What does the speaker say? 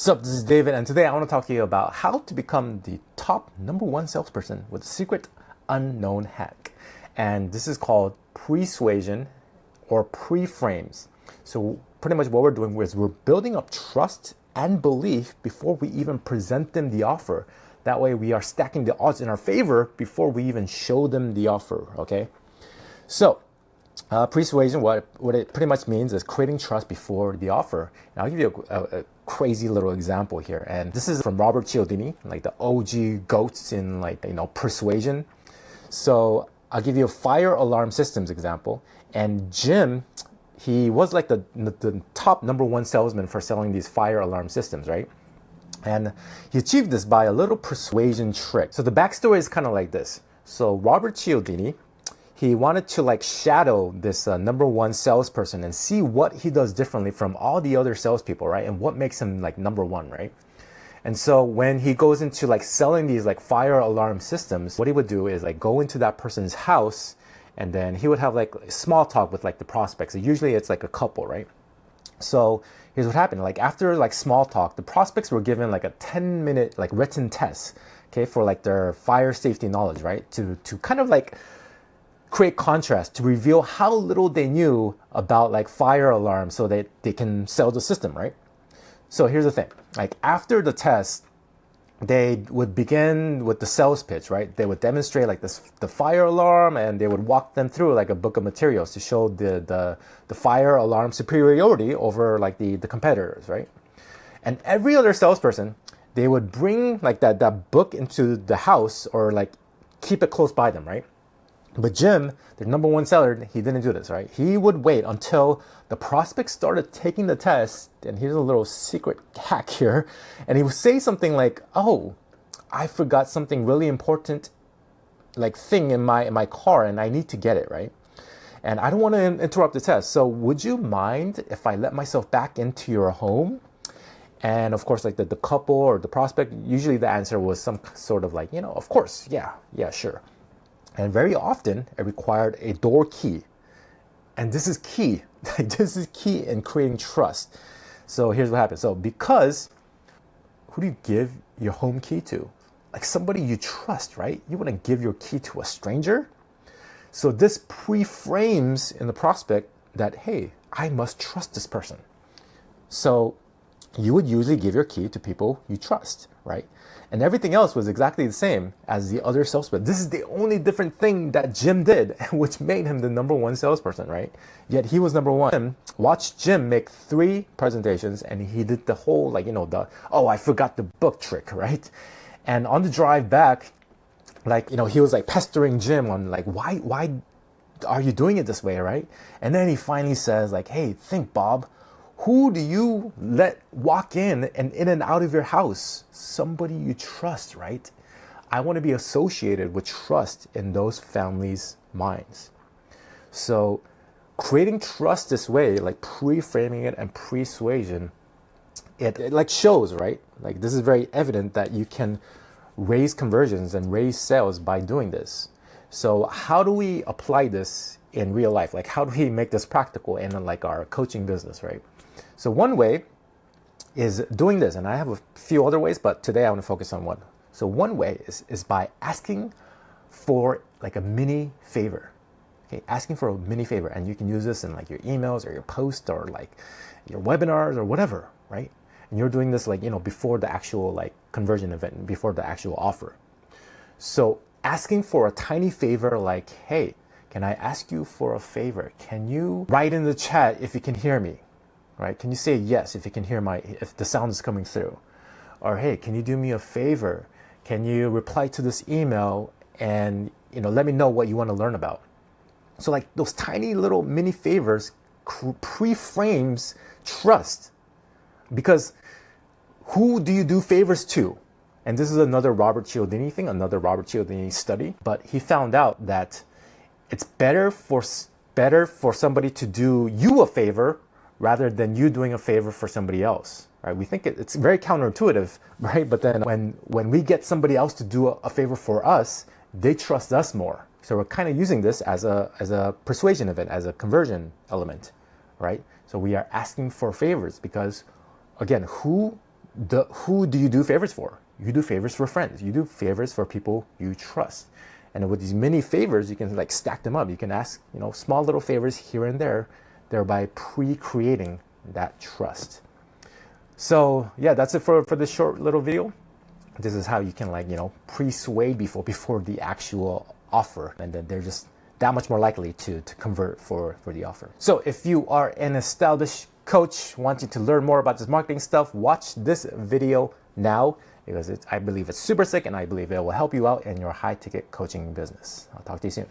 Sup, this is David, and today I want to talk to you about how to become the top #1 salesperson with a secret unknown hack. And this is called persuasion or pre-frames. So pretty much what we're doing is we're building up trust and belief before we even present them the offer. That way we are stacking the odds in our favor before we even show them the offer, okay? So persuasion, what it pretty much means is creating trust before the offer. And I'll give you a crazy little example here. And this is from Robert Cialdini, like the OG goats in persuasion. So I'll give you a fire alarm systems example. And Jim, he was like the top #1 salesman for selling these fire alarm systems, right? And he achieved this by a little persuasion trick. So the backstory is kind of like this. So Robert Cialdini, he wanted to shadow this #1 salesperson and see what he does differently from all the other salespeople, right? And what makes him #1, right? And so when he goes into selling these fire alarm systems, what he would do is go into that person's house, and then he would have small talk with the prospects. Usually it's a couple, right? So here's what happened. After small talk, the prospects were given a 10-minute written test, okay, for their fire safety knowledge, right? To kind of create contrast, to reveal how little they knew about fire alarms so that they can sell the system, right? So here's the thing. After the test, they would begin with the sales pitch, right? They would demonstrate the fire alarm, and they would walk them through a book of materials to show the fire alarm superiority over the competitors, right? And every other salesperson, they would bring that book into the house or keep it close by them, right? But Jim, the #1 seller, he didn't do this, right? He would wait until the prospect started taking the test, and here's a little secret hack here, and he would say something like, "Oh, I forgot something really important thing in my car, and I need to get it, right? And I don't want to interrupt the test, so would you mind if I let myself back into your home?" And of course, the couple or the prospect, usually the answer was some sort of of course, yeah, sure. And very often it required a door key. And this is key. This is key in creating trust. So here's what happens. So because who do you give your home key to? Somebody you trust, right? You wouldn't give your key to a stranger. So this pre-frames in the prospect that, hey, I must trust this person. So you would usually give your key to people you trust, right? And everything else was exactly the same as the other salesperson. This is the only different thing that Jim did, which made him the #1 salesperson, right? Yet he was #1. Watch Jim make 3 presentations, and he did the whole, I forgot the book trick, right? And on the drive back, he was pestering Jim on why are you doing it this way, right? And then he finally says hey, think, Bob. Who do you let walk in and out of your house? Somebody you trust, right? I want to be associated with trust in those families' minds. So creating trust this way, pre-framing it and persuasion, it shows, right? This is very evident that you can raise conversions and raise sales by doing this. So how do we apply this in real life? How do we make this practical in our coaching business, right? So one way is doing this, and I have a few other ways, but today I want to focus on one. So one way is by asking for a mini favor. Okay, asking for a mini favor, and you can use this in your emails or your posts or your webinars or whatever, right? And you're doing this before the actual conversion event, before the actual offer. So asking for a tiny favor hey, can I ask you for a favor? Can you write in the chat if you can hear me? Right? Can you say yes if you can hear if the sound is coming through? Or hey, can you do me a favor? Can you reply to this email and let me know what you want to learn about? So those tiny little mini favors pre-frames trust, because who do you do favors to? And this is another Robert Cialdini thing, another Robert Cialdini study, but he found out that it's better for somebody to do you a favor rather than you doing a favor for somebody else, right? We think it's very counterintuitive, right? But then when we get somebody else to do a favor for us, they trust us more. So we're kind of using this as a persuasion event, as a conversion element, right? So we are asking for favors because, again, who who do you do favors for? You do favors for friends. You do favors for people you trust. And with these mini favors, you can like stack them up. You can ask, small little favors here and there, thereby pre-creating that trust. So yeah, that's it for this short little video. This is how you can pre-sway before the actual offer, and then they're just that much more likely to convert for the offer. So if you are an established coach wanting to learn more about this marketing stuff, watch this video now, because I believe it's super sick, and I believe it will help you out in your high ticket coaching business. I'll talk to you soon.